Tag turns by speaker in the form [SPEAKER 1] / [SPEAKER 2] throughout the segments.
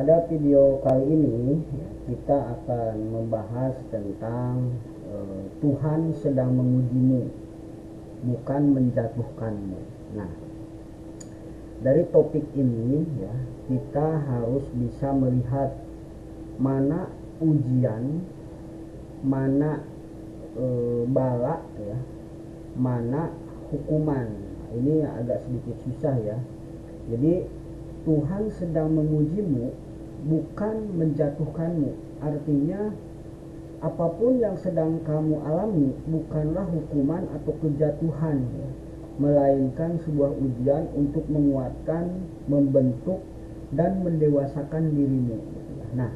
[SPEAKER 1] Pada video kali ini kita akan membahas tentang Tuhan sedang mengujimu, bukan menjatuhkanmu. Nah, dari topik ini ya, kita harus bisa melihat mana ujian, mana bala ya, mana hukuman. Ini agak sedikit susah ya. Jadi Tuhan sedang mengujimu, bukan menjatuhkanmu. Artinya apapun yang sedang kamu alami bukanlah hukuman atau kejatuhan ya, melainkan sebuah ujian untuk menguatkan, membentuk, dan mendewasakan dirimu. Nah,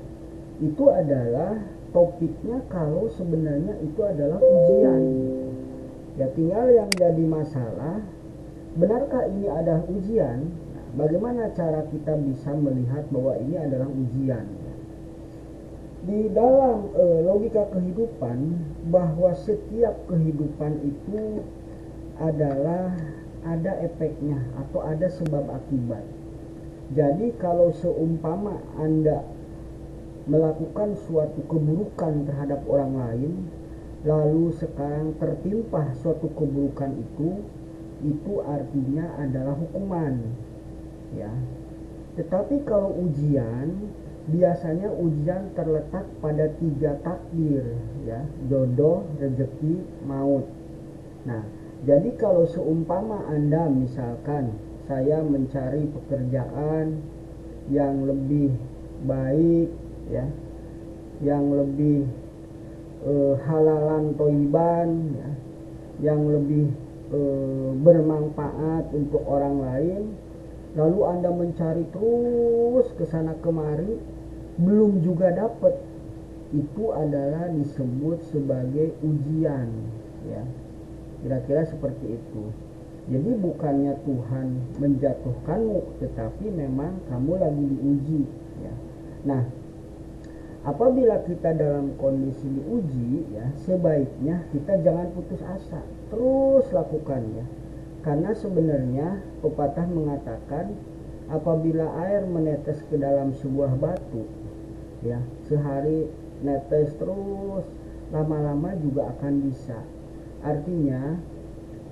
[SPEAKER 1] itu adalah topiknya kalau sebenarnya itu adalah ujian. Ya, tinggal yang jadi masalah, benarkah ini adalah ujian? Bagaimana cara kita bisa melihat bahwa ini adalah ujian? Di dalam logika kehidupan, bahwa setiap kehidupan itu adalah ada efeknya atau ada sebab akibat. Jadi kalau seumpama Anda melakukan suatu keburukan terhadap orang lain, lalu sekarang tertimpa suatu keburukan itu artinya adalah hukuman. Ya, tetapi kalau ujian, biasanya ujian terletak pada 3 takdir ya, jodoh, rezeki, maut. Nah, jadi kalau seumpama Anda misalkan saya mencari pekerjaan yang lebih baik ya, yang lebih halalan toiban ya, yang lebih bermanfaat untuk orang lain, lalu Anda mencari terus ke sana kemari, belum juga dapat, itu adalah disebut sebagai ujian ya. Kira-kira seperti itu. Jadi bukannya Tuhan menjatuhkanmu, tetapi memang kamu lagi diuji ya. Nah, apabila kita dalam kondisi diuji ya, sebaiknya kita jangan putus asa, terus lakukan ya. Karena sebenarnya pepatah mengatakan apabila air menetes ke dalam sebuah batu ya, sehari netes terus, lama-lama juga akan bisa. Artinya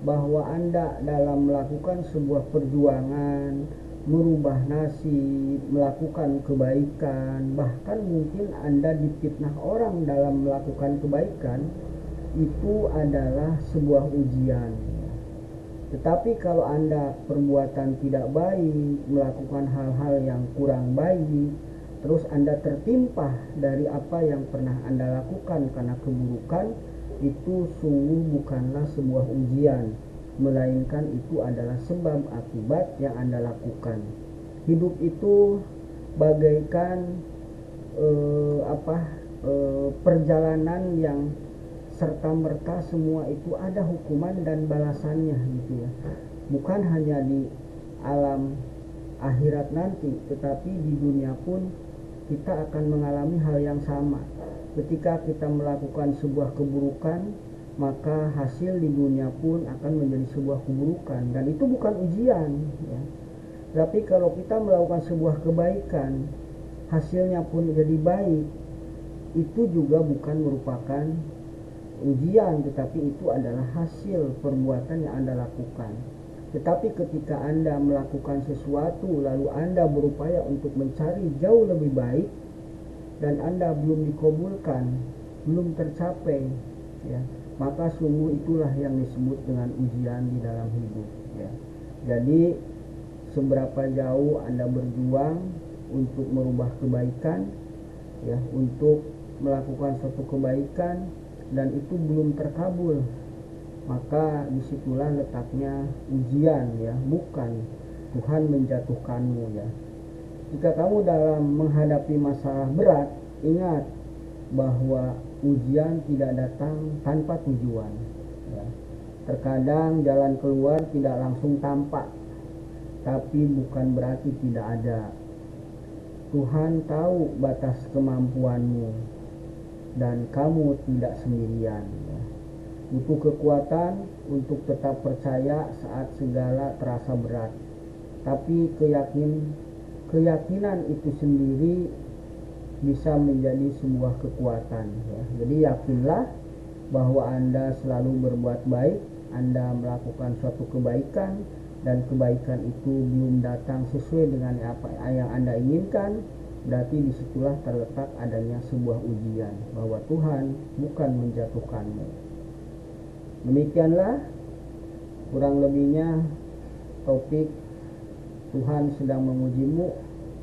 [SPEAKER 1] bahwa Anda dalam melakukan sebuah perjuangan, merubah nasib, melakukan kebaikan, bahkan mungkin Anda difitnah orang dalam melakukan kebaikan, itu adalah sebuah ujian. Tetapi kalau Anda perbuatan tidak baik, melakukan hal-hal yang kurang baik, terus Anda tertimpa dari apa yang pernah Anda lakukan karena keburukan, itu sungguh bukanlah sebuah ujian, melainkan itu adalah sebab akibat yang Anda lakukan. Hidup itu bagaikan perjalanan yang serta merta semua itu ada hukuman dan balasannya gitu ya. Bukan hanya di alam akhirat nanti, tetapi di dunia pun kita akan mengalami hal yang sama. Ketika kita melakukan sebuah keburukan, maka hasil di dunia pun akan menjadi sebuah keburukan, dan itu bukan ujian ya. Tapi kalau kita melakukan sebuah kebaikan, hasilnya pun jadi baik, itu juga bukan merupakan ujian, tetapi itu adalah hasil perbuatan yang Anda lakukan. Tetapi ketika Anda melakukan sesuatu lalu Anda berupaya untuk mencari jauh lebih baik dan Anda belum dikabulkan, belum tercapai ya, maka sungguh itulah yang disebut dengan ujian di dalam hidup ya. Jadi seberapa jauh Anda berjuang untuk merubah kebaikan ya, untuk melakukan suatu kebaikan dan itu belum terkabul, maka disitulah letaknya ujian ya, bukan Tuhan menjatuhkanmu ya. Jika kamu dalam menghadapi masalah berat, ingat bahwa ujian tidak datang tanpa tujuan ya. Terkadang jalan keluar tidak langsung tampak, tapi bukan berarti tidak ada. Tuhan tahu batas kemampuanmu dan kamu tidak sendirian ya. Butuh kekuatan untuk tetap percaya saat segala terasa berat, tapi keyakinan itu sendiri bisa menjadi sebuah kekuatan ya. Jadi yakinlah bahwa Anda selalu berbuat baik, Anda melakukan suatu kebaikan, dan kebaikan itu belum datang sesuai dengan apa yang Anda inginkan, berarti disitulah terletak adanya sebuah ujian bahwa Tuhan bukan menjatuhkanmu. Demikianlah kurang lebihnya topik Tuhan sedang mengujimu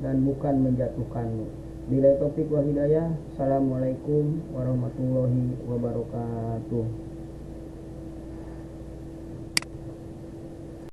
[SPEAKER 1] dan bukan menjatuhkanmu. Bila topik wal hidayah. Assalamualaikum warahmatullahi wabarakatuh.